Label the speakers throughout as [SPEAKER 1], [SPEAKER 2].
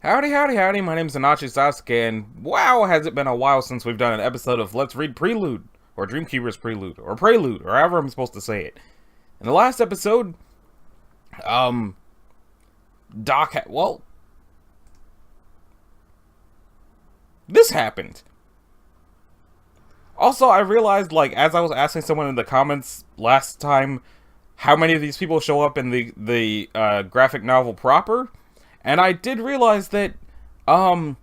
[SPEAKER 1] Howdy, howdy, howdy, my name's Anachi Sasuke, and wow, has it been a while since we've done an episode of Let's Read Prelude, or Dreamkeepers Prelude, or Prelude, or however I'm supposed to say it. In the last episode, this happened. Also, I realized, as I was asking someone in the comments last time, how many of these people show up in the graphic novel proper, and I did realize that, some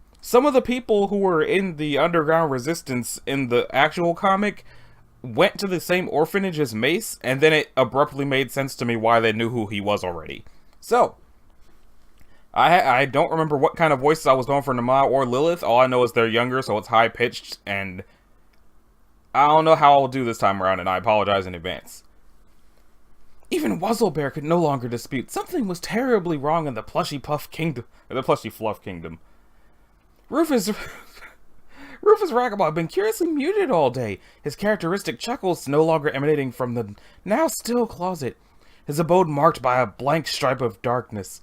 [SPEAKER 1] of the people who were in the underground resistance in the actual comic went to the same orphanage as Mace, and then it abruptly made sense to me why they knew who he was already. So, I don't remember what kind of voices I was going for Namah or Lilith. All I know is they're younger, so it's high-pitched, and I don't know how I'll do this time around, and I apologize in advance. Even Wuzzlebear could no longer dispute something was terribly wrong in the Plushy Fluff Kingdom. Rufus Rackabout had been curiously muted all day, his characteristic chuckles no longer emanating from the now still closet, his abode marked by a blank stripe of darkness.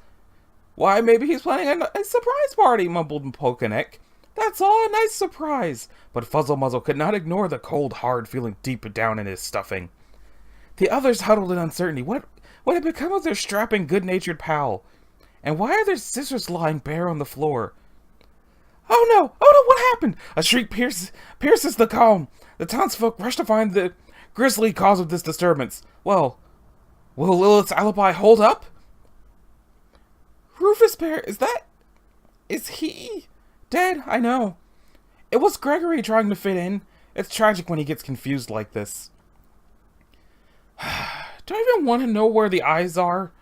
[SPEAKER 1] Why, maybe he's planning a surprise party, mumbled Pokeneck. That's all, a nice surprise. But Fuzzle Muzzle could not ignore the cold, hard feeling deep down in his stuffing. The others huddled in uncertainty. What had become of their strapping, good-natured pal? And why are their scissors lying bare on the floor? Oh no, what happened? A shriek pierces the calm. The townsfolk rush to find the grisly cause of this disturbance. Well, will Lilith's alibi hold up? Rufus Bear, is he dead? I know. It was Gregory trying to fit in. It's tragic when he gets confused like this. Do I even want to know where the eyes are?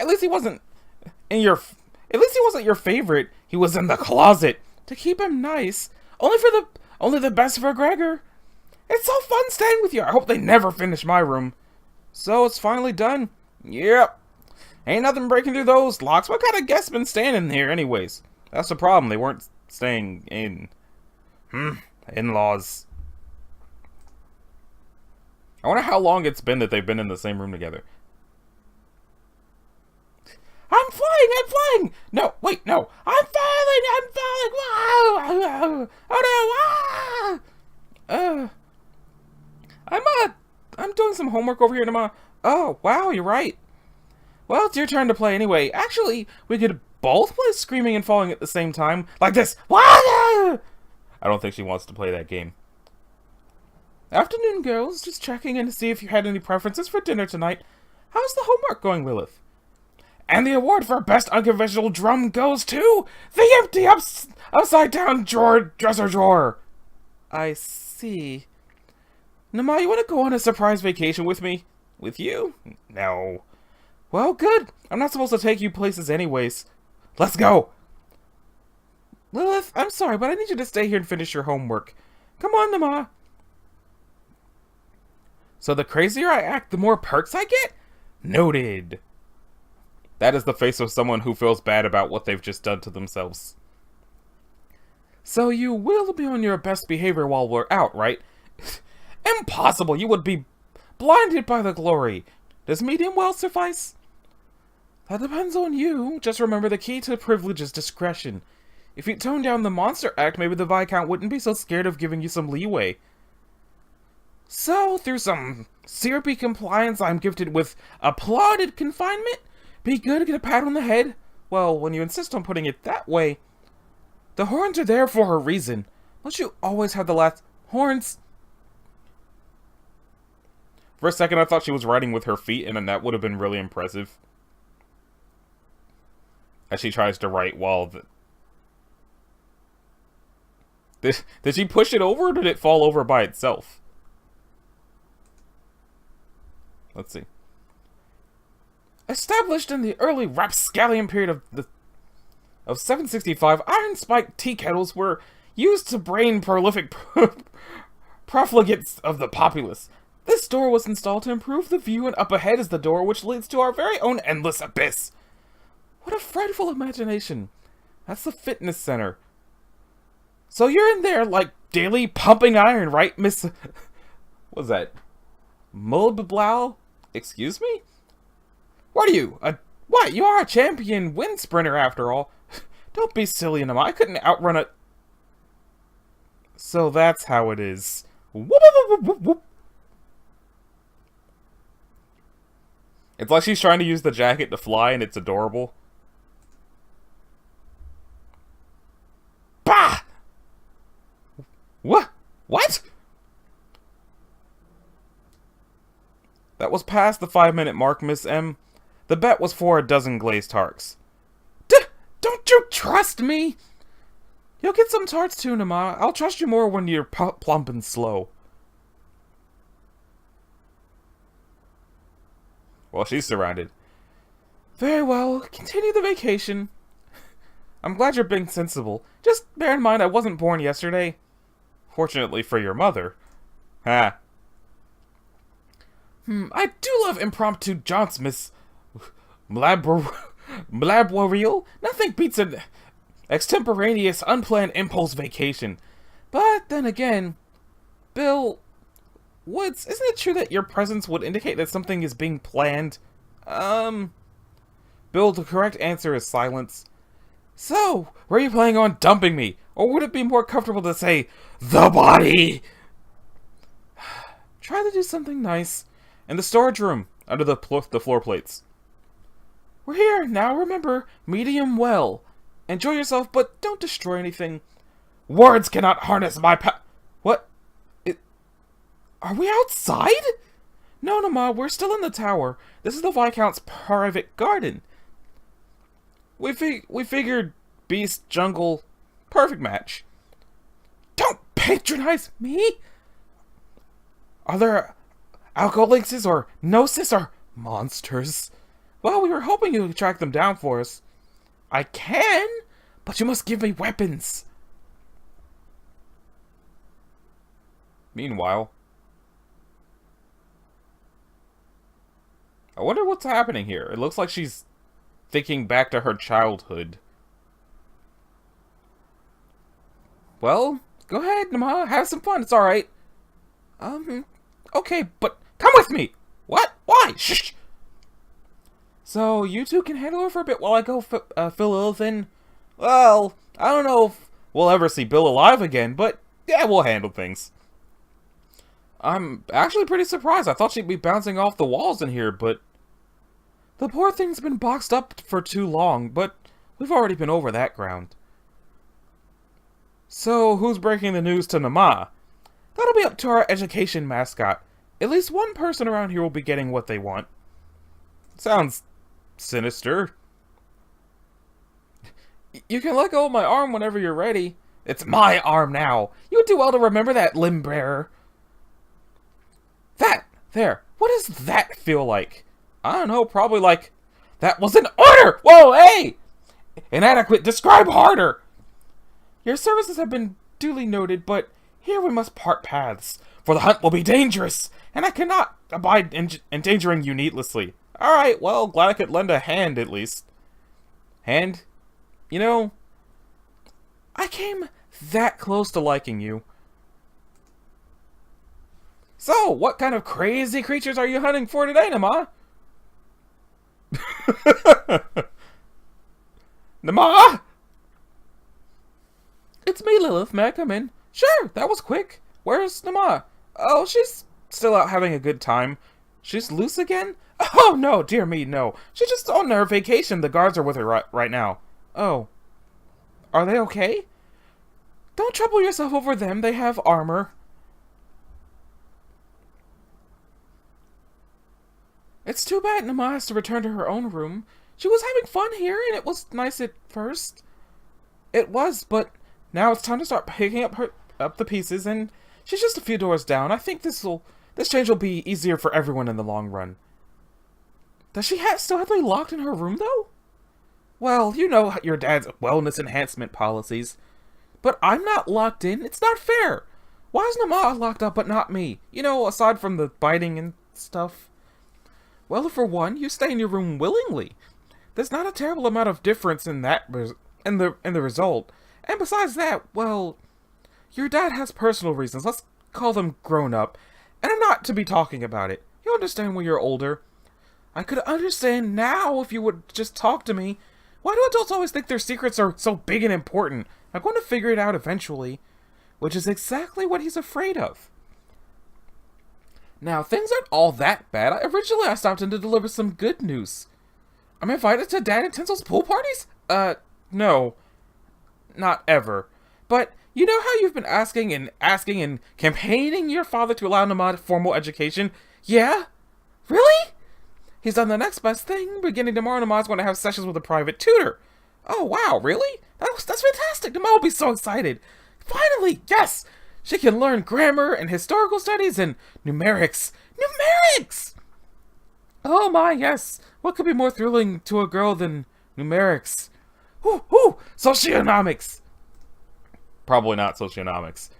[SPEAKER 1] At least he wasn't your favorite. He was in the closet. To keep him nice. Only the best for Gregor. It's so fun staying with you. I hope they never finish my room. So it's finally done? Yep. Ain't nothing breaking through those locks. What kind of guests been staying in here anyways? That's the problem. They weren't staying in. In-laws. I wonder how long it's been that they've been in the same room together. I'm flying! No, wait, no. I'm falling! Wow! Oh no! I'm doing some homework over here, Namah. Oh, wow, you're right. Well, it's your turn to play anyway. Actually, we could both play screaming and falling at the same time. Like this. I don't think she wants to play that game. Afternoon, girls. Just checking in to see if you had any preferences for dinner tonight. How's the homework going, Lilith? And the award for Best Unconventional Drum goes to the empty upside-down dresser drawer. I see. Namah, you want to go on a surprise vacation with me? With you? No. Well, good. I'm not supposed to take you places anyways. Let's go. Lilith, I'm sorry, but I need you to stay here and finish your homework. Come on, Namah. So the crazier I act, the more perks I get? Noted. That is the face of someone who feels bad about what they've just done to themselves. So you will be on your best behavior while we're out, right? Impossible! You would be blinded by the glory. Does medium well suffice? That depends on you. Just remember the key to privilege is discretion. If you tone down the monster act, maybe the Viscount wouldn't be so scared of giving you some leeway. So, through some syrupy compliance, I'm gifted with applauded confinement? Be good to get a pat on the head? Well, when you insist on putting it that way. The horns are there for a reason. Don't you always have the last horns? For a second, I thought she was riding with her feet, and then that would have been really impressive. As she tries to write while Did she push it over, or did it fall over by itself? Let's see. Established in the early rapscallion period of 765, iron-spiked tea kettles were used to brain prolific profligates of the populace. This door was installed to improve the view, and up ahead is the door which leads to our very own endless abyss. What a frightful imagination. That's the fitness center. So you're in there, daily pumping iron, right, Miss... What's that? Mulbablau? Excuse me? What are you, a What? You are a champion wind sprinter after all. Don't be silly, Namah. I couldn't outrun a... So that's how it is. Whoop, whoop, whoop, whoop. It's like she's trying to use the jacket to fly, and it's adorable. Bah! What? What? That was past the 5-minute mark, Miss M. The bet was for a dozen glazed tarts. Don't you trust me? You'll get some tarts too, Namah. I'll trust you more when you're plump and slow. Well, she's surrounded. Very well. Continue the vacation. I'm glad you're being sensible. Just bear in mind I wasn't born yesterday. Fortunately for your mother. Ha. I do love impromptu jaunts, Miss Blabwariel. Nothing beats an extemporaneous, unplanned impulse vacation. But then again, Bill Woods, isn't it true that your presence would indicate that something is being planned? Bill, the correct answer is silence. So, were you planning on dumping me? Or would it be more comfortable to say, the body? Try to do something nice. In the storage room, under the floor plates. We're here, now remember, medium well. Enjoy yourself, but don't destroy anything. Words cannot harness my What? Are we outside? No, Namah, we're still in the tower. This is the Viscount's private garden. We figured beast, jungle, perfect match. Don't patronize me! Are there alcoholics or gnosis or monsters? Well, we were hoping you would track them down for us. I can, but you must give me weapons. Meanwhile, I wonder what's happening here. It looks like she's thinking back to her childhood. Well, go ahead, Namah. Have some fun. It's alright. Okay, but come with me. What? Why? Shh. So, you two can handle her for a bit while I go fill Lilith in? Well, I don't know if we'll ever see Bill alive again, but yeah, we'll handle things. I'm actually pretty surprised. I thought she'd be bouncing off the walls in here, but... The poor thing's been boxed up for too long, but we've already been over that ground. So, who's breaking the news to Namah? That'll be up to our education mascot. At least one person around here will be getting what they want. Sounds sinister. You can let go of my arm whenever you're ready. It's my arm now. You would do well to remember that, limb bearer. There. What does that feel like? I don't know, probably like... That was an order! Whoa, hey! Inadequate, describe harder! Your services have been duly noted, but here we must part paths, for the hunt will be dangerous, and I cannot abide endangering you needlessly. Alright, well, glad I could lend a hand, at least. Hand? You know, I came that close to liking you. So, what kind of crazy creatures are you hunting for today, Namah? Namah? It's me, Lilith. May I come in? Sure, that was quick. Where's Namah? Oh, she's still out having a good time. She's loose again? Oh, no, dear me, no. She's just on her vacation. The guards are with her right now. Oh. Are they okay? Don't trouble yourself over them. They have armor. It's too bad Namah has to return to her own room. She was having fun here, and it was nice at first. It was, but now it's time to start picking up the pieces, and she's just a few doors down. I think this change will be easier for everyone in the long run. Does she still have to be locked in her room, though? Well, you know your dad's wellness enhancement policies. But I'm not locked in. It's not fair. Why is Namah locked up but not me? You know, aside from the biting and stuff. Well, for one, you stay in your room willingly. There's not a terrible amount of difference in that in the result. And besides that, well, your dad has personal reasons. Let's call them grown up. And I'm not to be talking about it. You'll understand when you're older. I could understand now if you would just talk to me. Why do adults always think their secrets are so big and important? I'm going to figure it out eventually. Which is exactly what he's afraid of. Now, things aren't all that bad. Originally, I stopped in to deliver some good news. I'm invited to Dad and Tinsel's pool parties? No. Not ever. But, you know how you've been asking and campaigning your father to allow Namah formal education? Yeah? Really? He's done the next best thing. Beginning tomorrow, Namah's going to have sessions with a private tutor. Oh, wow, really? That's fantastic. Namah will be so excited. Finally, yes! She can learn grammar and historical studies and numerics. Numerics! Oh my, yes. What could be more thrilling to a girl than numerics? Ooh, socioeconomics. Probably not socioeconomics.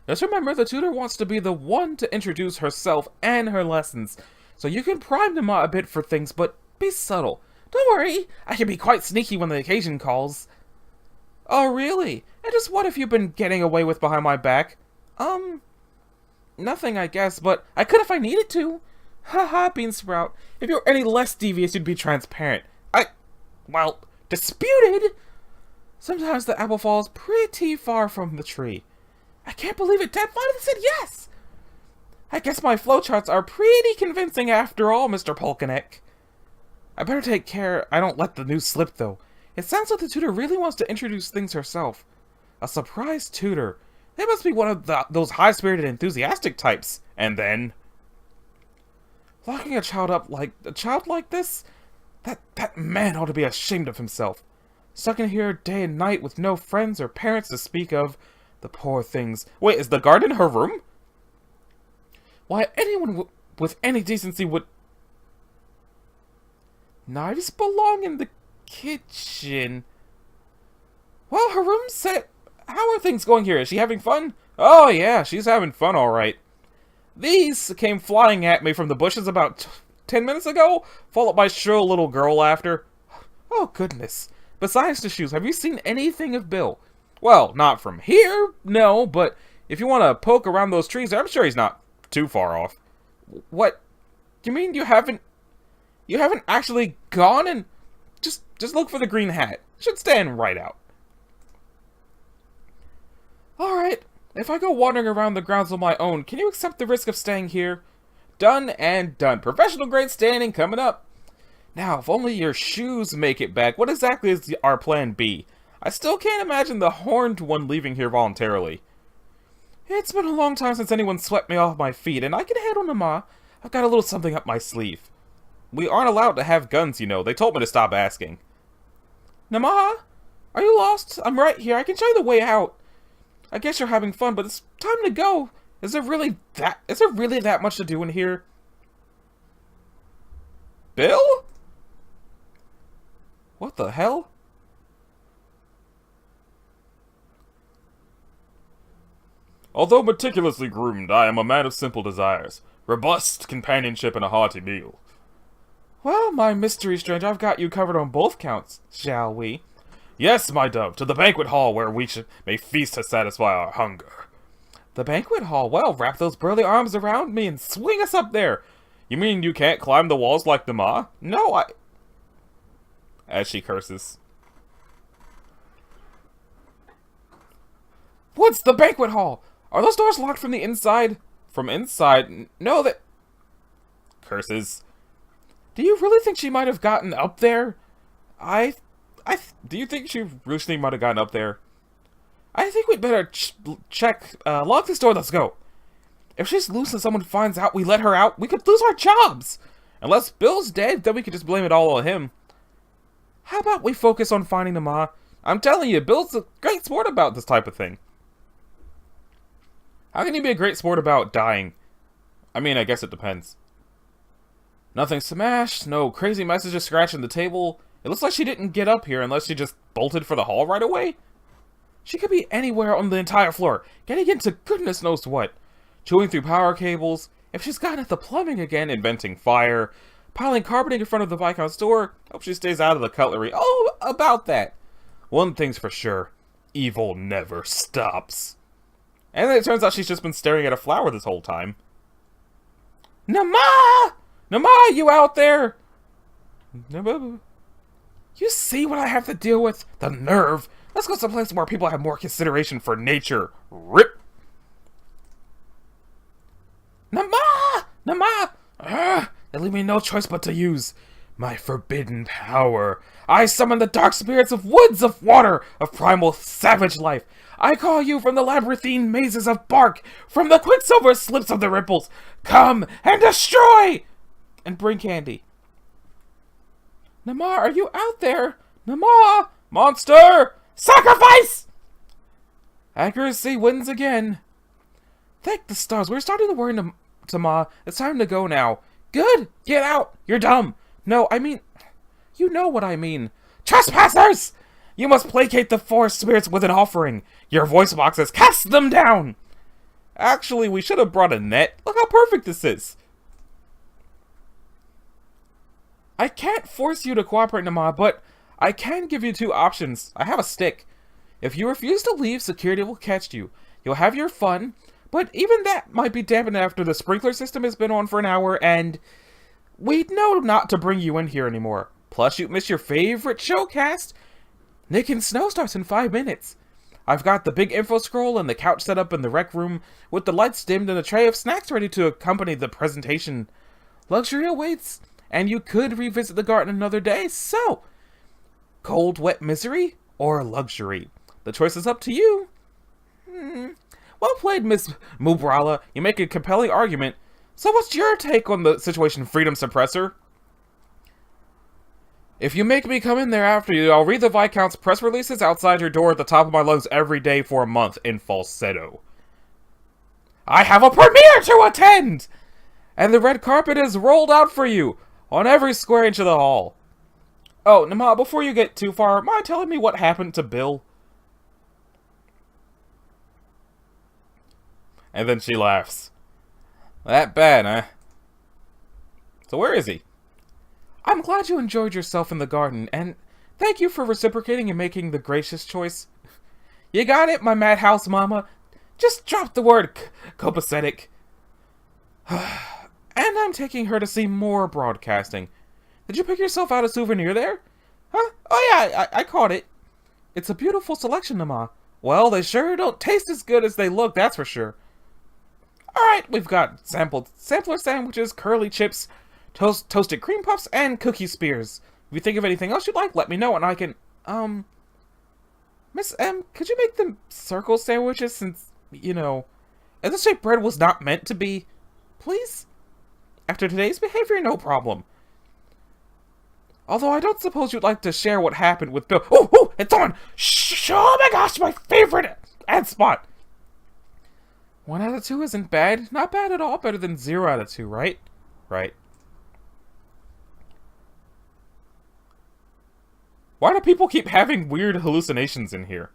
[SPEAKER 1] Just remember, the tutor wants to be the one to introduce herself and her lessons. So you can prime Namah a bit for things, but be subtle. Don't worry, I can be quite sneaky when the occasion calls. Oh, really? And just what have you been getting away with behind my back? Nothing, I guess, but I could if I needed to. Haha, Beansprout. If you were any less devious, you'd be transparent. Well, disputed! Sometimes the apple falls pretty far from the tree. I can't believe it, Dad finally said yes! I guess my flowcharts are pretty convincing after all, Mr. Polkanek. I better take care I don't let the news slip, though. It sounds like the tutor really wants to introduce things herself. A surprise tutor. They must be one of those high-spirited, enthusiastic types. And then... locking a child like this? That man ought to be ashamed of himself. Stuck in here day and night with no friends or parents to speak of. The poor things. Wait, is the garden her room? Why, anyone with any decency would... Knives belong in the kitchen. Well, her room's set. How are things going here? Is she having fun? Oh, yeah, she's having fun, all right. These came flying at me from the bushes about 10 minutes ago, followed by shrill little girl laughter. Oh, goodness. Besides the shoes, have you seen anything of Bill? Well, not from here, no, but if you want to poke around those trees, I'm sure he's not too far off. What? You mean you haven't actually gone and... Just look for the green hat. Should stand right out. Alright, if I go wandering around the grounds on my own, can you accept the risk of staying here? Done and done. Professional grade standing coming up. Now, if only your shoes make it back, what exactly is our plan B? I still can't imagine the horned one leaving here voluntarily. It's been a long time since anyone swept me off my feet, and I can handle Namah. I've got a little something up my sleeve. We aren't allowed to have guns, you know. They told me to stop asking. Namah? Are you lost? I'm right here. I can show you the way out. I guess you're having fun, but it's time to go. Is there really that much to do in here? Bill? What the hell? Although meticulously groomed, I am a man of simple desires. Robust companionship and a hearty meal. Well, my mystery stranger, I've got you covered on both counts, shall we? Yes, my dove, to the banquet hall where we may feast to satisfy our hunger. The banquet hall? Well, wrap those burly arms around me and swing us up there. You mean you can't climb the walls like Namah? No, As she curses. What's the banquet hall? Are those doors locked from the inside? From inside? No, that... Curses. Do you really think she might have gotten up there? Do you think she really might have gotten up there? I think we'd better check, lock this door, let's go. If she's loose and someone finds out we let her out, we could lose our jobs. Unless Bill's dead, then we could just blame it all on him. How about we focus on finding Namah? I'm telling you, Bill's a great sport about this type of thing. How can he be a great sport about dying? I mean, I guess it depends. Nothing smashed, no crazy messages scratching the table. It looks like she didn't get up here unless she just bolted for the hall right away. She could be anywhere on the entire floor, getting into goodness knows what. Chewing through power cables. If she's gotten at the plumbing again, inventing fire. Piling carpeting in front of the Viscount's door. Hope she stays out of the cutlery. Oh, about that. One thing's for sure. Evil never stops. And then it turns out she's just been staring at a flower this whole time. Namah! Namah, you out there? You see what I have to deal with? The nerve. Let's go someplace where people have more consideration for nature. Rip. Namah! Namah! They leave me no choice but to use my forbidden power. I summon the dark spirits of woods, of water, of primal savage life. I call you from the labyrinthine mazes of bark, from the quicksilver slips of the ripples. Come and destroy! And bring candy. Namah, are you out there? Namah! Monster! Sacrifice! Accuracy wins again. Thank the stars. We're starting to worry, Namah. It's time to go now. Good! Get out! You're dumb! No, I mean... You know what I mean. Trespassers! You must placate the forest spirits with an offering. Your voice boxes, cast them down! Actually, we should have brought a net. Look how perfect this is. I can't force you to cooperate, Namah, but I can give you two options. I have a stick. If you refuse to leave, security will catch you. You'll have your fun, but even that might be dampened after the sprinkler system has been on for an hour, and we'd know not to bring you in here anymore. Plus, you'd miss your favorite showcast. Nick and Snow starts in 5 minutes. I've got the big info scroll and the couch set up in the rec room, with the lights dimmed and a tray of snacks ready to accompany the presentation. Luxury awaits, and you could revisit the garden another day, so... Cold, wet misery, or luxury? The choice is up to you. Well played, Miss Mubrala. You make a compelling argument. So what's your take on the situation, Freedom Suppressor? If you make me come in there after you, I'll read the Viscount's press releases outside your door at the top of my lungs every day for a month in falsetto. I have a premiere to attend! And the red carpet is rolled out for you on every square inch of the hall. Oh, Namah, before you get too far, mind telling me what happened to Bill? And then she laughs. That bad, huh? So where is he? I'm glad you enjoyed yourself in the garden, and thank you for reciprocating and making the gracious choice. You got it, my madhouse mama. Just drop the word copacetic. And I'm taking her to see more broadcasting. Did you pick yourself out a souvenir there? Huh? Oh yeah, I caught it. It's a beautiful selection, Namah. Well, they sure don't taste as good as they look, that's for sure. Alright, we've got sampler sandwiches, curly chips, toasted cream puffs, and cookie spears. If you think of anything else you'd like, let me know and I can, Miss M, could you make them circle sandwiches since, you know, this shaped bread was not meant to be? Please? After today's behavior, no problem. Although I don't suppose you'd like to share what happened with Bill. Oh, it's on! Shh, oh my gosh, my favorite ad spot! 1 out of 2 isn't bad. Not bad at all. Better than 0 out of 2, right? Right. Why do people keep having weird hallucinations in here?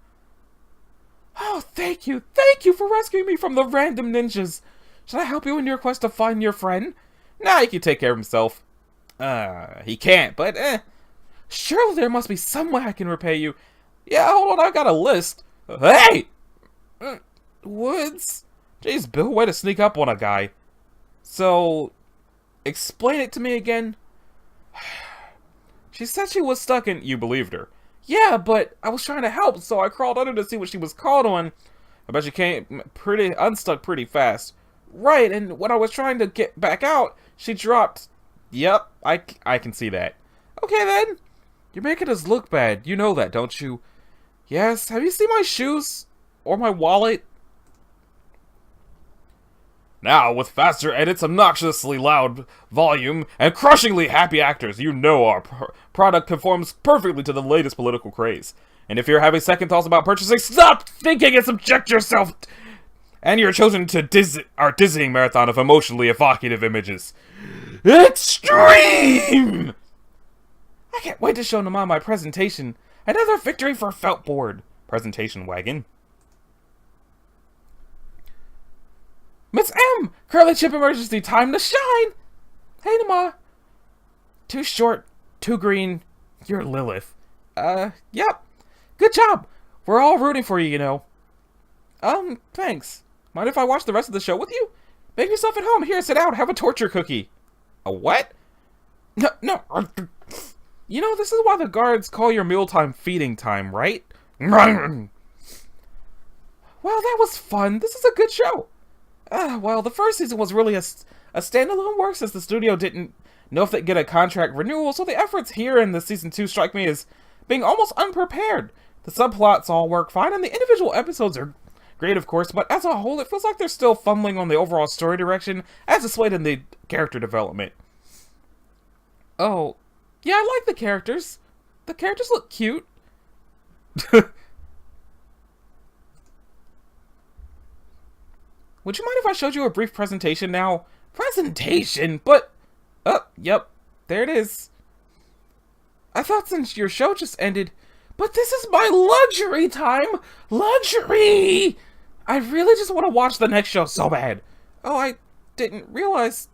[SPEAKER 1] Oh, thank you. Thank you for rescuing me from the random ninjas. Should I help you in your quest to find your friend? Nah, he can take care of himself. He can't, but surely there must be some way I can repay you. Yeah, hold on, I've got a list. Hey! Woods? Jeez, Bill, way to sneak up on a guy. So, explain it to me again. She said she was stuck in... You believed her. Yeah, but I was trying to help, so I crawled under to see what she was caught on. I bet she came unstuck pretty fast. Right, and when I was trying to get back out, she dropped... Yep, I can see that. Okay then. You're making us look bad. You know that, don't you? Yes, have you seen my shoes? Or my wallet? Now, with faster edits, obnoxiously loud volume, and crushingly happy actors, you know our product conforms perfectly to the latest political craze. And if you're having second thoughts about purchasing, stop thinking and subject yourself and you're chosen to our dizzying marathon of emotionally evocative images. Extreme! I can't wait to show Namah my presentation. Another victory for Feltboard. Presentation wagon. Miss M! Curly Chip emergency, time to shine! Hey, Namah. Too short, too green, you're Lilith. Yep. Good job. We're all rooting for you, you know. Thanks. Mind if I watch the rest of the show with you? Make yourself at home. Here, sit down, have a torture cookie. A what? No, no. You know, this is why the guards call your mealtime feeding time, right? Well, that was fun. This is a good show. Well, the first season was really a standalone work since the studio didn't know if they'd get a contract renewal, so the efforts here in the season 2 strike me as being almost unprepared. The subplots all work fine, and the individual episodes are great, of course, but as a whole, it feels like they're still fumbling on the overall story direction as displayed in the character development. Oh, yeah, I like the characters. The characters look cute. Would you mind if I showed you a brief presentation now? Presentation? But... yep. There it is. I thought since your show just ended... But this is my luxury time! Luxury! I really just want to watch the next show so bad. Oh, I didn't realize...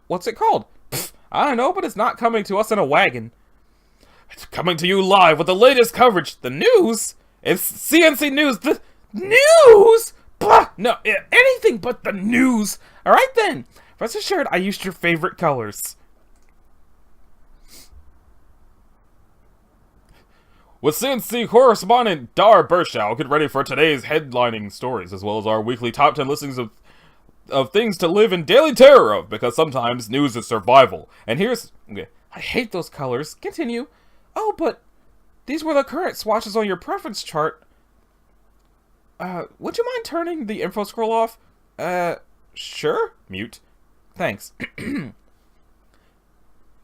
[SPEAKER 1] What's it called? Pfft, I don't know, but it's not coming to us in a wagon. It's coming to you live with the latest coverage. The news? It's CNC News. The news? Blah! No, anything but the news. Alright then. Rest assured, I used your favorite colors. With CNC correspondent Dar Bershow, get ready for today's headlining stories, as well as our weekly top 10 listings of things to live in daily terror of, because sometimes news is survival. And here's... Okay, I hate those colors. Continue. Oh, but these were the current swatches on your preference chart. Would you mind turning the info scroll off? Sure? Mute. Thanks.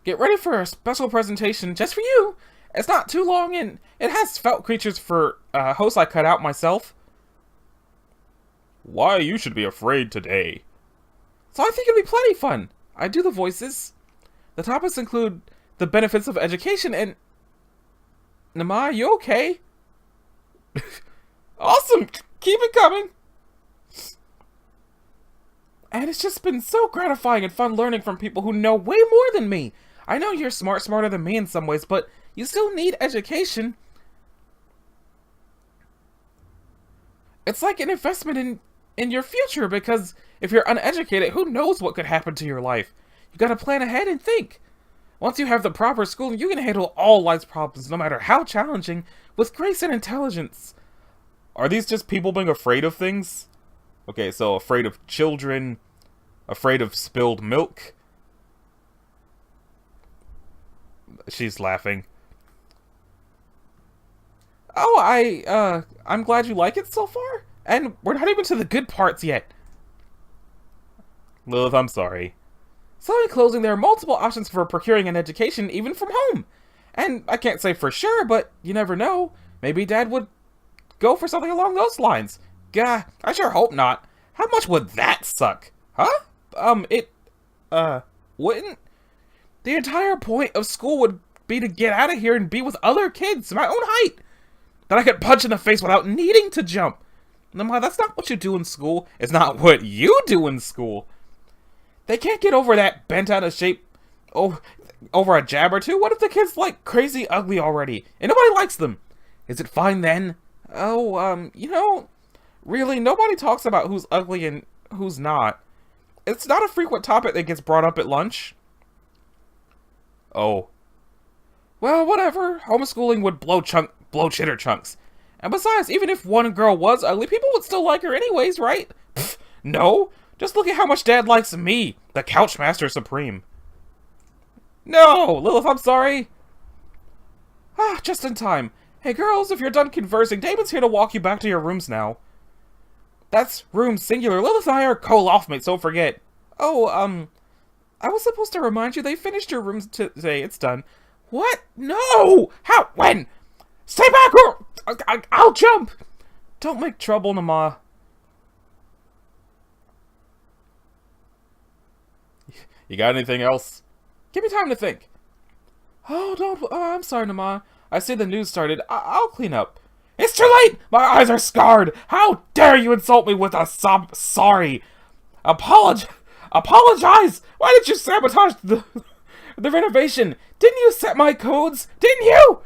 [SPEAKER 1] Get ready for a special presentation just for you. It's not too long, and it has felt creatures for hosts I cut out myself. Why you should be afraid today. So I think it'll be plenty fun. I do the voices. The topics include the benefits of education and... Namah, you okay? Awesome! Keep it coming! And it's just been so gratifying and fun learning from people who know way more than me. I know you're smarter than me in some ways, but you still need education. It's like an investment in your future, because if you're uneducated, who knows what could happen to your life? You gotta plan ahead and think. Once you have the proper schooling, you can handle all life's problems, no matter how challenging, with grace and intelligence. Are these just people being afraid of things? Okay, so afraid of children, afraid of spilled milk. She's laughing. Oh, I'm glad you like it so far. And we're not even to the good parts yet. Lilith, I'm sorry. So in closing, there are multiple options for procuring an education, even from home. And I can't say for sure, but you never know. Maybe Dad would go for something along those lines. Gah, I sure hope not. How much would that suck? Huh? Wouldn't? The entire point of school would be to get out of here and be with other kids my own height that I could punch in the face without needing to jump. Namah, that's not what you do in school. It's not what you do in school. They can't get over that bent out of shape over a jab or two. What if the kid's like crazy ugly already and nobody likes them? Is it fine then? Oh, you know, really, nobody talks about who's ugly and who's not. It's not a frequent topic that gets brought up at lunch. Oh. Well, whatever. Homeschooling would blow chitter chunks. And besides, even if one girl was ugly, people would still like her anyways, right? Pfft, no. Just look at how much Dad likes me, the Couchmaster Supreme. No, Lilith, I'm sorry. Just in time. Hey girls, if you're done conversing, Damon's here to walk you back to your rooms now. That's room singular. Lilith and I are co-loftmates, don't forget. Oh, I was supposed to remind you they finished your rooms today. It's done. What? No! How? When? Stay back or I'll jump! Don't make trouble, Namah. You got anything else? Give me time to think. Oh, I'm sorry, Namah. I see the news started. I'll clean up. It's too late! My eyes are scarred! How dare you insult me with a sorry? Apologize! Why did you sabotage the renovation? Didn't you set my codes? Didn't you?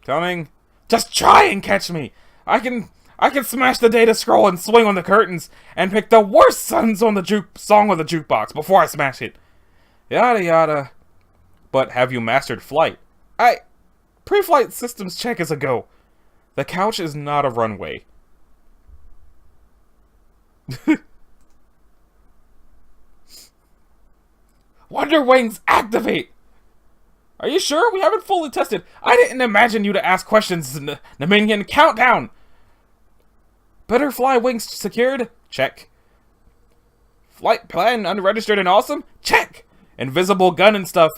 [SPEAKER 1] Coming. Just try and catch me. I can smash the data scroll and swing on the curtains and pick the worst song on the jukebox before I smash it. Yada yada. But have you mastered flight? Pre-flight systems check is a go. The couch is not a runway. Wonder Wings activate! Are you sure? We haven't fully tested. I didn't imagine you to ask questions. Naminian countdown! Butterfly wings secured? Check. Flight plan unregistered and awesome? Check! Invisible gun and stuff?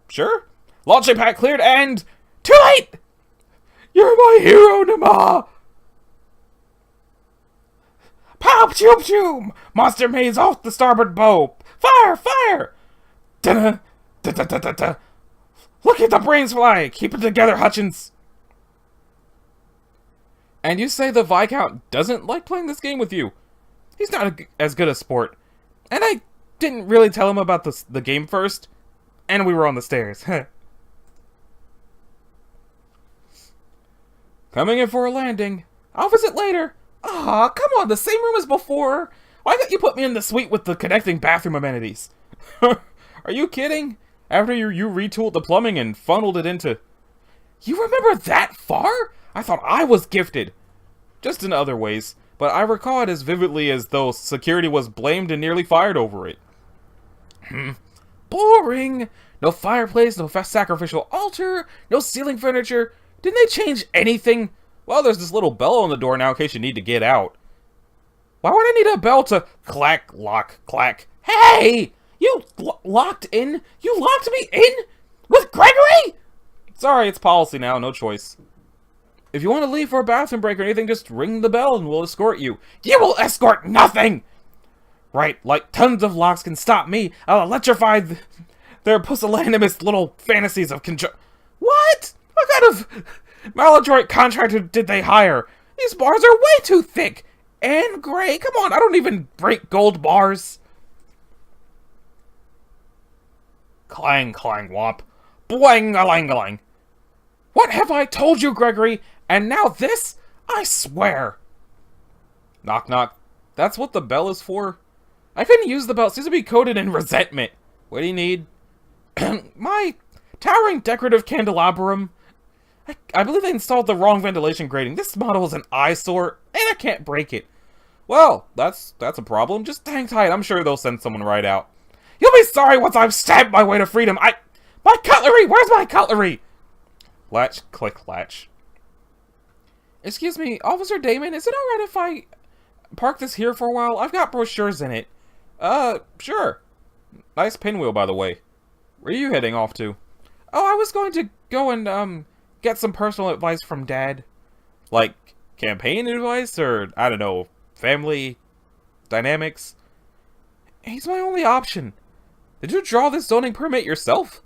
[SPEAKER 1] Sure? Launching pad cleared and... Too late! You're my hero, Namah! Pow, choom, choom! Monster maze off the starboard bow! Fire, fire! Da-da, da-da-da-da-da! Look at the brains fly! Keep it together, Hutchins! And you say the Viscount doesn't like playing this game with you. He's not as good a sport. And I didn't really tell him about the game first. And we were on the stairs. Coming in for a landing. I'll visit later. Aw, come on, the same room as before. Why can't you put me in the suite with the connecting bathroom amenities? Are you kidding? After you retooled the plumbing and funneled it into... You remember that far? I thought I was gifted. Just in other ways, but I recall it as vividly as though security was blamed and nearly fired over it. Boring. No fireplace, no sacrificial altar, no ceiling furniture. Didn't they change anything? Well, there's this little bell on the door now in case you need to get out. Why would I need a bell to clack, lock, clack? Hey! You locked in? You locked me in? With Gregory? Sorry, it's policy now, no choice. If you want to leave for a bathroom break or anything, just ring the bell and we'll escort you. You will escort nothing! Right, like tons of locks can stop me, I'll electrify their pusillanimous little fantasies of What? What kind of maladroit contractor did they hire? These bars are way too thick! And gray, come on, I don't even break gold bars. Clang, clang, womp. Boing-a-lang-a-lang. What have I told you, Gregory? And now this? I swear. Knock, knock. That's what the bell is for? I couldn't use the bell. It seems to be coded in resentment. What do you need? My towering decorative candelabrum. I believe they installed the wrong ventilation grating. This model is an eyesore, and I can't break it. Well, that's a problem. Just hang tight. I'm sure they'll send someone right out. You'll be sorry once I've stabbed my way to freedom. My cutlery! Where's my cutlery? Latch, click, latch. Excuse me, Officer Damon, is it alright if I park this here for a while? I've got brochures in it. Sure. Nice pinwheel, by the way. Where are you heading off to? Oh, I was going to go and, get some personal advice from Dad. Like, campaign advice, or, I don't know, family dynamics? He's my only option. Did you draw this zoning permit yourself?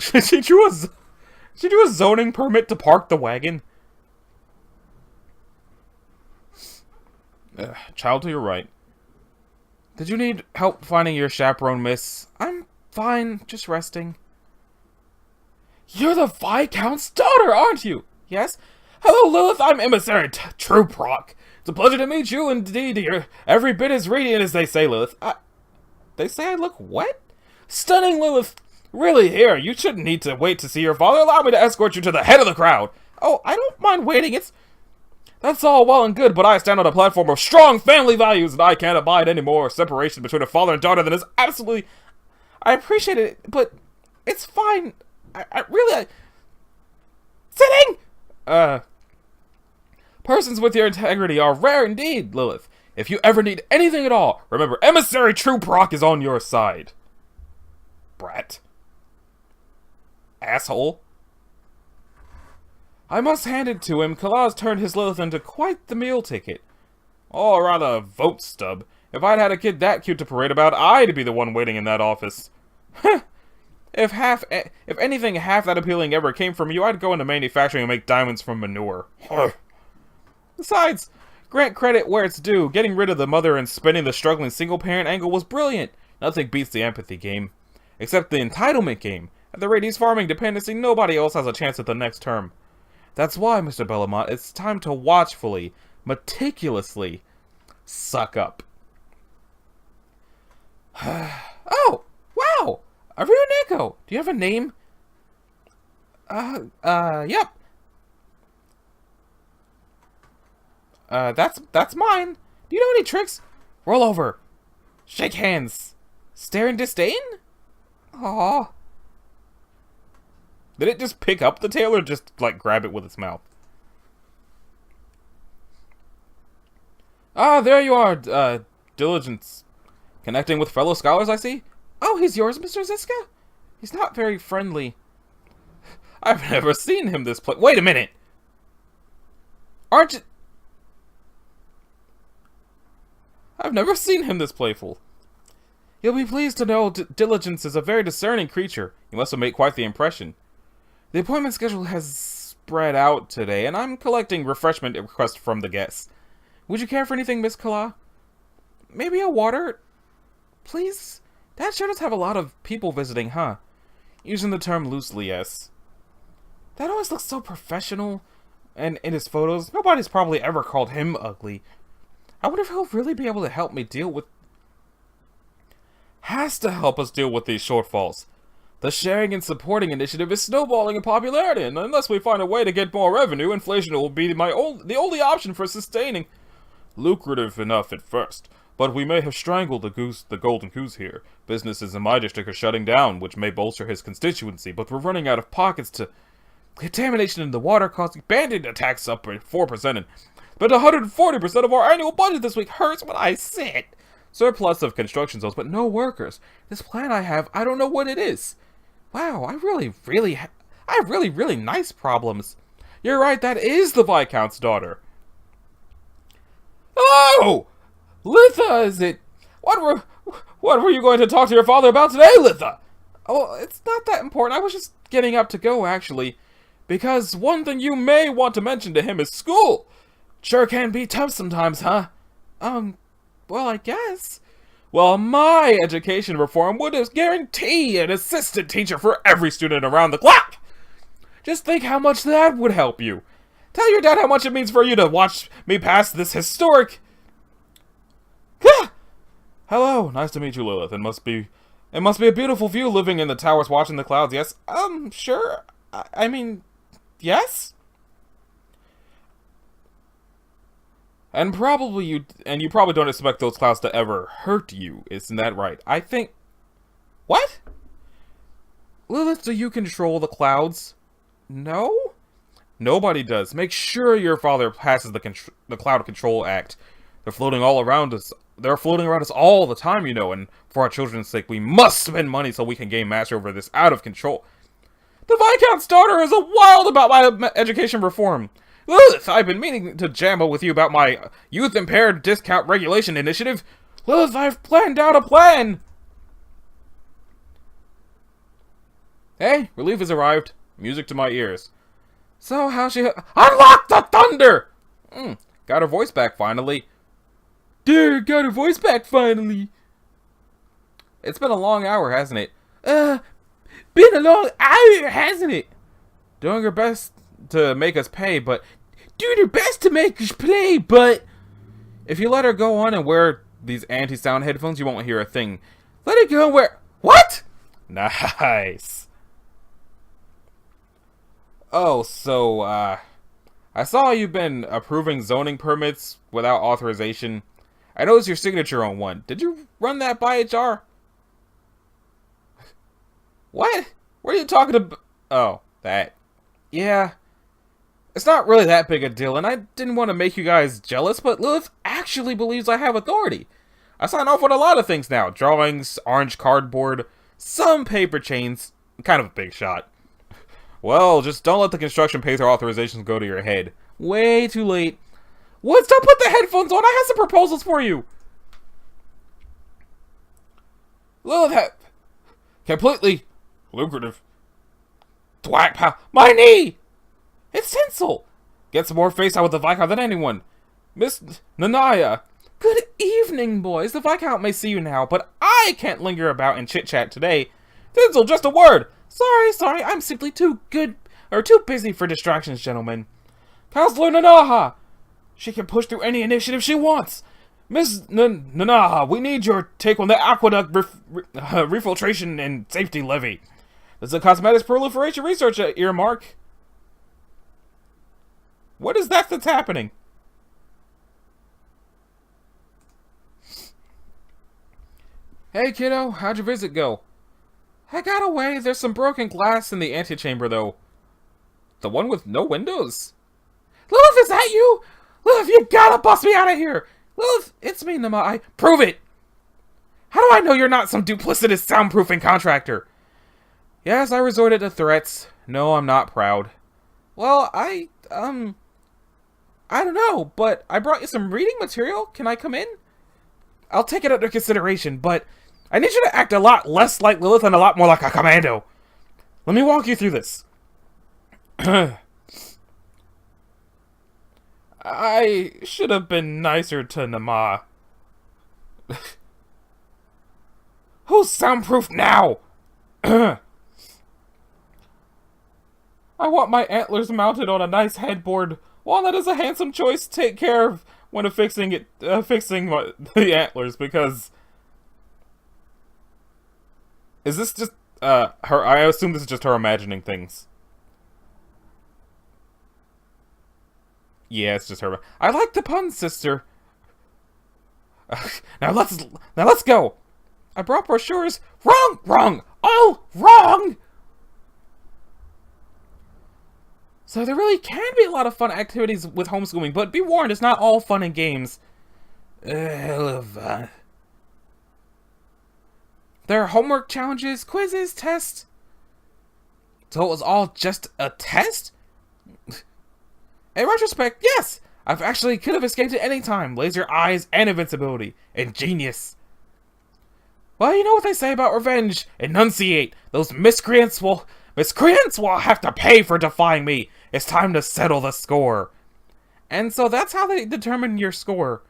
[SPEAKER 1] She drew a zoning permit to park the wagon? Child to your right. Did you need help finding your chaperone, miss? I'm fine, just resting. You're the Viscount's daughter, aren't you? Yes? Hello, Lilith, I'm Emissary True Proc. It's a pleasure to meet you, indeed. You're every bit as radiant as they say, Lilith. They say I look what? Stunning, Lilith. Really, here, you shouldn't need to wait to see your father. Allow me to escort you to the head of the crowd. Oh, I don't mind waiting. That's all well and good, but I stand on a platform of strong family values, and I can't abide any more separation between a father and daughter than is absolutely... I appreciate it, but it's fine. I really... Sitting! Persons with your integrity are rare indeed, Lilith. If you ever need anything at all, remember, Emissary True Proc is on your side. Brat. Asshole. I must hand it to him. Kalaz turned his Lilith into quite the meal ticket. Or rather, vote stub. If I'd had a kid that cute to parade about, I'd be the one waiting in that office. If anything half that appealing ever came from you, I'd go into manufacturing and make diamonds from manure. Besides, grant credit where it's due. Getting rid of the mother and spinning the struggling single-parent angle was brilliant. Nothing beats the empathy game. Except the entitlement game. At the rate he's farming dependency, nobody else has a chance at the next term. That's why, Mr. Bellamont, it's time to watchfully, meticulously, suck up. Oh, wow! A real Nico! Do you have a name? Yep. That's mine. Do you know any tricks? Roll over. Shake hands. Stare in disdain? Aw. Did it just pick up the tail or just, like, grab it with its mouth? Ah, there you are, Diligence. Connecting with fellow scholars, I see? Oh, he's yours, Mr. Ziska? He's not very friendly. I've never seen him this play. Wait a minute! Aren't you... I've never seen him this playful. You'll be pleased to know Diligence is a very discerning creature. He must have made quite the impression. The appointment schedule has spread out today, and I'm collecting refreshment requests from the guests. Would you care for anything, Miss Kala? Maybe a water? Please? That sure does have a lot of people visiting, huh? Using the term loosely, yes. That always looks so professional. And in his photos, nobody's probably ever called him ugly. I wonder if he'll really be able to help me deal with... Has to help us deal with these shortfalls. The sharing and supporting initiative is snowballing in popularity, and unless we find a way to get more revenue, inflation will be the only option for sustaining. Lucrative enough at first, but we may have strangled the golden goose here. Businesses in my district are shutting down, which may bolster his constituency, but we're running out of pockets to... Contamination in the water causing bandit attacks up by 4%, and but 140% of our annual budget this week hurts when I sit. Surplus of construction zones, but no workers. This plan I have, I don't know what it is. Wow, I have really nice problems. You're right, that is the Viscount's daughter. Oh! Litha, is it? What were you going to talk to your father about today, Litha? Oh, it's not that important. I was just getting up to go, actually. Because one thing you may want to mention to him is school. Sure can be tough sometimes, huh? Well, I guess. Well, my education reform would guarantee an assistant teacher for every student around the clock. Just think how much that would help you. Tell your dad how much it means for you to watch me pass this historic... Hello, nice to meet you, Lilith. It must be a beautiful view living in the towers watching the clouds, yes? Sure. I mean, yes? And you probably don't expect those clouds to ever hurt you, isn't that right? I think... What? Lilith, do you control the clouds? No? Nobody does. Make sure your father passes the Cloud Control Act. They're floating all around us. They're floating around us all the time, you know, and for our children's sake, we must spend money so we can gain mastery over this out of control. The Viscount's daughter is wild about my education reform. Lilith, I've been meaning to jamble with you about my youth-impaired discount regulation initiative. Lilith, I've planned out a plan! Hey, relief has arrived. Music to my ears. So, how's she... Unlock the thunder! Got her voice back, finally. Dear, got her voice back, finally. It's been a long hour, hasn't it? Been a long hour, hasn't it? Doing her best to make us pay, but... Doing her best to make us play, but... If you let her go on and wear these anti-sound headphones, you won't hear a thing. Let her go and wear... What? Nice. Oh, so, I saw you've been approving zoning permits without authorization. I noticed your signature on one. Did you run that by HR? What? What are you talking about? Oh, that. Yeah. It's not really that big a deal, and I didn't want to make you guys jealous, but Lilith actually believes I have authority. I sign off on a lot of things now. Drawings, orange cardboard, some paper chains. Kind of a big shot. Well, just don't let the construction paper authorizations go to your head. Way too late. What? Don't put the headphones on. I have some proposals for you. Lilith, completely lucrative. Thwack, pal. My knee! It's tinsel. Get some more face out with the Viscount than anyone. Miss Nanaya. Good evening, boys. The Viscount may see you now, but I can't linger about and chit-chat today. Tinsel, just a word. Sorry, I'm simply too busy for distractions, gentlemen. Counselor Nanaha! She can push through any initiative she wants. Nana, we need your take on the aqueduct refiltration and safety levy. This is a cosmetics proliferation research earmark. What is that that's happening? Hey, kiddo, how'd your visit go? I got away. There's some broken glass in the antechamber, though. The one with no windows? Lilith, is that you? Lilith, you gotta bust me out of here! Lilith, it's me, Namah. Prove it! How do I know you're not some duplicitous soundproofing contractor? Yes, I resorted to threats. No, I'm not proud. Well, I don't know, but I brought you some reading material. Can I come in? I'll take it under consideration, but I need you to act a lot less like Lilith and a lot more like a commando. Let me walk you through this. I should have been nicer to Namah. Who's soundproof now? I want my antlers mounted on a nice headboard. Walnut is a handsome choice to take care of when fixing the antlers, because... Is this just, her? I assume this is just her imagining things. Yeah, it's just her. I like the pun, sister. Now let's go. I brought brochures. Wrong, all wrong. So there really can be a lot of fun activities with homeschooling, but be warned, it's not all fun and games. There are homework challenges, quizzes, tests. So it was all just a test? In retrospect, yes! I've actually could have escaped at any time. Laser eyes and invincibility. Ingenious. Well, you know what they say about revenge. Enunciate. Those miscreants will have to pay for defying me. It's time to settle the score. And so that's how they determine your score.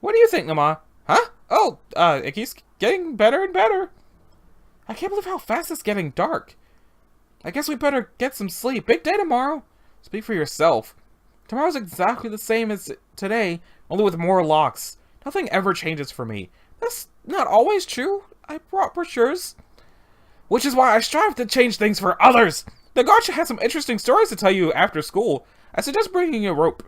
[SPEAKER 1] What do you think, Namah? Huh? Oh, it keeps getting better and better. I can't believe how fast it's getting dark. I guess we better get some sleep. Big day tomorrow. Speak for yourself. Tomorrow's exactly the same as today, only with more locks. Nothing ever changes for me. That's not always true. I brought brochures. Which is why I strive to change things for others. The guard should have some interesting stories to tell you after school. I suggest bringing a rope.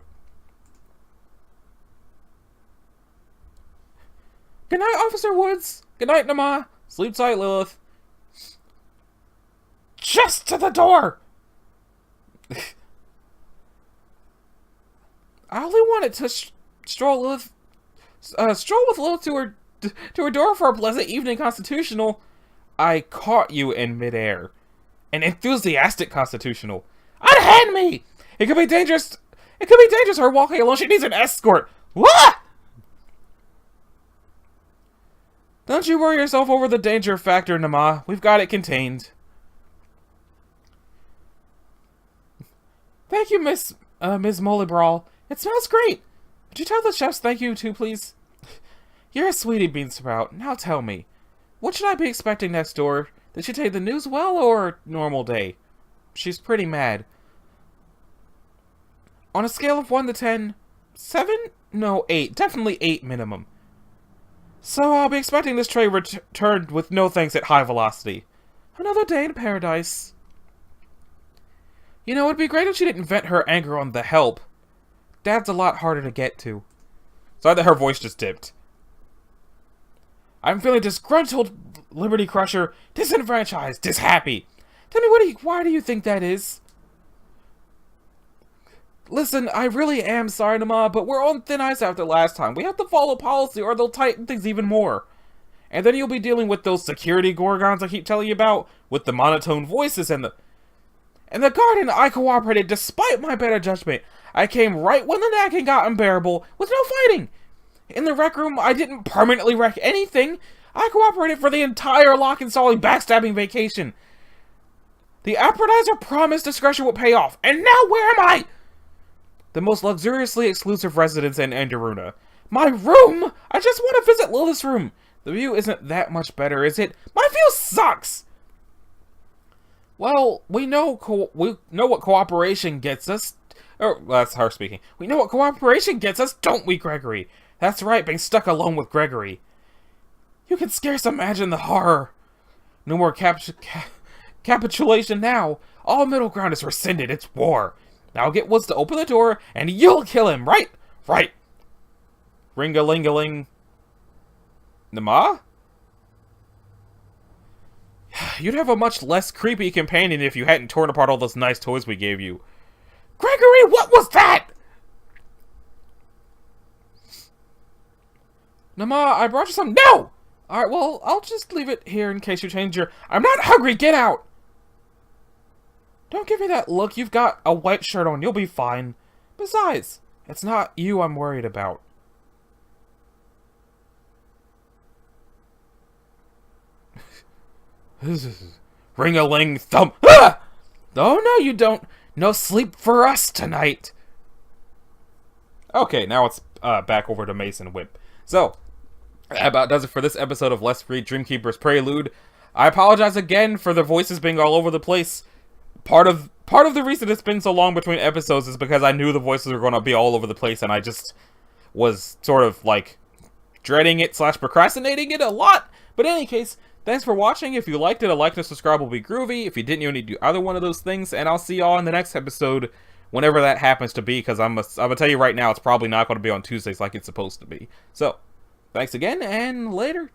[SPEAKER 1] Good night, Officer Woods. Good night, Namah. Sleep tight, Lilith. Just to the door! I only wanted to stroll with Lilith to her door for a pleasant evening constitutional. I caught you in midair. An enthusiastic constitutional. Unhand me! It could be dangerous. It could be dangerous her walking alone. She needs an escort. What? Don't you worry yourself over the danger factor, Namah. We've got it contained. Thank you, Miss Mollybrawl. It smells great. Would you tell the chefs thank you too, please? You're a sweetie, Beansprout. Now tell me, what should I be expecting next door? Did she take the news well or normal day? She's pretty mad. On a scale of 1 to 10, 7? No, 8. Definitely 8 minimum. So I'll be expecting this tray returned with no thanks at high velocity. Another day in paradise. You know, it'd be great if she didn't vent her anger on the help. Dad's a lot harder to get to. Sorry that her voice just dipped. I'm feeling disgruntled, Liberty Crusher, disenfranchised, dishappy. Tell me, why do you think that is? Listen, I really am sorry, Namah, but we're on thin ice after last time. We have to follow policy or they'll tighten things even more. And then you'll be dealing with those security gorgons I keep telling you about, with the monotone voices and the guard and I cooperated despite my better judgment. I came right when the nagging got unbearable, with no fighting. In the rec room, I didn't permanently wreck anything. I cooperated for the entire lock-installing backstabbing vacation. The appretizer promised discretion would pay off, and now where am I? The most luxuriously exclusive residence in Andaruna. My room! I just want to visit Lilith's room. The view isn't that much better, is it? My view sucks! Well, we know what cooperation gets us. That's her speaking. We know what cooperation gets us, don't we, Gregory? That's right, being stuck alone with Gregory. You can scarce imagine the horror. No more capitulation now. All middle ground is rescinded. It's war. Now get Woods to open the door, and you'll kill him, right? Right. Ring-a-ling-a-ling. Namah? You'd have a much less creepy companion if you hadn't torn apart all those nice toys we gave you. Gregory, what was that? Namah, I brought you some. No! Alright, well, I'll just leave it here in case you change your... I'm not hungry, get out! Don't give me that look, you've got a white shirt on, you'll be fine. Besides, it's not you I'm worried about. Ring-a-ling thump. Ah! Oh, no, you don't. No sleep for us tonight. Okay, now it's back over to Mason Whip. So, that about does it for this episode of Let's Read Dreamkeepers Prelude. I apologize again for the voices being all over the place. Part of the reason it's been so long between episodes is because I knew the voices were going to be all over the place, and I just was sort of like dreading it / procrastinating it a lot. But in any case, thanks for watching. If you liked it, a like and a subscribe will be groovy. If you didn't, you need to do either one of those things, and I'll see y'all in the next episode, whenever that happens to be, because I'm gonna tell you right now, it's probably not going to be on Tuesdays like it's supposed to be. So, thanks again, and later.